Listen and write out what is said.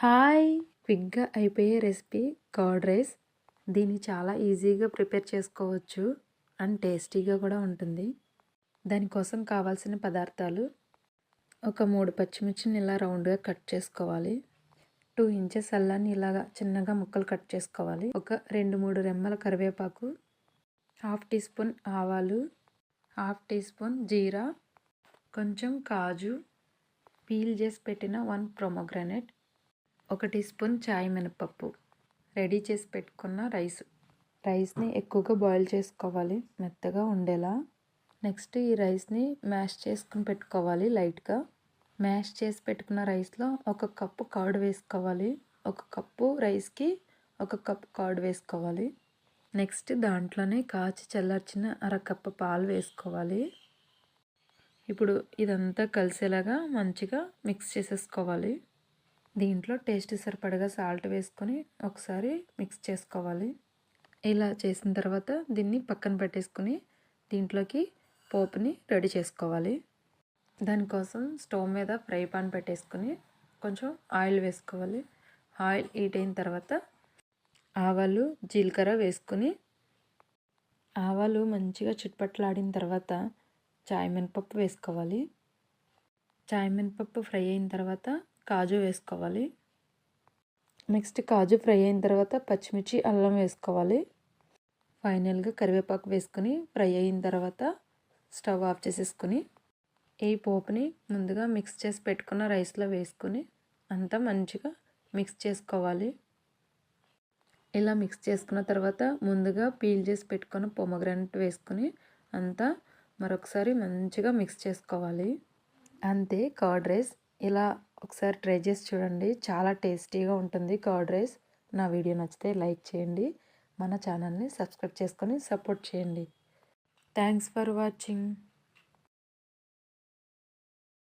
Hi! క్విక్‌గా అయిపోయే recipe curd rice. దీన్ని చాలా ఈజీగా ప్రిపేర్ చేసుకోవచ్చు అండ్ టేస్టీగా కూడా ఉంటుంది. దానికోసం కావాల్సిన పదార్థాలు: ఒక 3 పచ్చిమిర్చిని ఇలా రౌండ్‌గా కట్ చేసుకోవాలి. 2 ఇంచెస్ అల్లాన్ని ఇలాగా చిన్నగా ముక్కలు కట్ చేసుకోవాలి. ఒక 2-3 రెమ్మల కరివేపాకు, హాఫ్ టీ స్పూన్ ఆవాలు, హాఫ్ టీ స్పూన్ జీరా, కొంచెం కాజు, పీల్ చేసి పెట్టిన 1 పొమోగ్రానేట్, 1 టీ స్పూన్ చాయ్ మినపప్పు, రెడీ చేసి పెట్టుకున్న రైస్ని ఎక్కువగా బాయిల్ చేసుకోవాలి మెత్తగా ఉండేలా. నెక్స్ట్ ఈ రైస్ని మ్యాష్ చేసుకుని పెట్టుకోవాలి లైట్గా. మ్యాష్ చేసి పెట్టుకున్న రైస్లో 1 కప్పు కర్డ్ వేసుకోవాలి. 1 కప్పు రైస్కి 1 కప్పు కర్డ్ వేసుకోవాలి. నెక్స్ట్ దాంట్లోనే కాచి చల్లార్చిన అరకప్పు పాలు వేసుకోవాలి. ఇప్పుడు ఇదంతా కలిసేలాగా మంచిగా మిక్స్ చేసేసుకోవాలి. దీంట్లో టేస్ట్ సరిపడగా సాల్ట్ వేసుకొని ఒకసారి మిక్స్ చేసుకోవాలి. ఇలా చేసిన తర్వాత దీన్ని పక్కన పెట్టేసుకుని దీంట్లోకి పోపుని రెడీ చేసుకోవాలి. దానికోసం స్టవ్ మీద ఫ్రై పాన్ పెట్టేసుకుని కొంచెం ఆయిల్ వేసుకోవాలి. ఆయిల్ హీట్ అయిన తర్వాత ఆవాలు, జీలకర్ర వేసుకుని ఆవాలు మంచిగా చిట్పట్లాడిన తర్వాత చాయ్ మినపప్పు వేసుకోవాలి. చాయ్ మినపప్పు ఫ్రై అయిన తర్వాత కాజు వేసుకోవాలి. నెక్స్ట్ కాజు ఫ్రై అయిన తర్వాత పచ్చిమిర్చి, అల్లం వేసుకోవాలి. ఫైనల్గా కరివేపాకు వేసుకొని ఫ్రై అయిన తర్వాత స్టవ్ ఆఫ్ చేసేసుకుని ఈ పోపుని ముందుగా మిక్స్ చేసి పెట్టుకున్న రైస్లో వేసుకుని అంతా మంచిగా మిక్స్ చేసుకోవాలి. ఇలా మిక్స్ చేసుకున్న తర్వాత ముందుగా పీల్ చేసి పెట్టుకున్న పొమోగ్రానేట్ వేసుకుని అంతా మరొకసారి మంచిగా మిక్స్ చేసుకోవాలి. అంతే, కర్డ్ రైస్. ఇలా ఒకసారి ట్రై చేసి చూడండి, చాలా టేస్టీగా ఉంటుంది కర్డ్ రైస్. నా వీడియో నచ్చితే లైక్ చేయండి, మన ఛానల్ని సబ్స్క్రైబ్ చేసుకొని సపోర్ట్ చేయండి. Thanks for watching.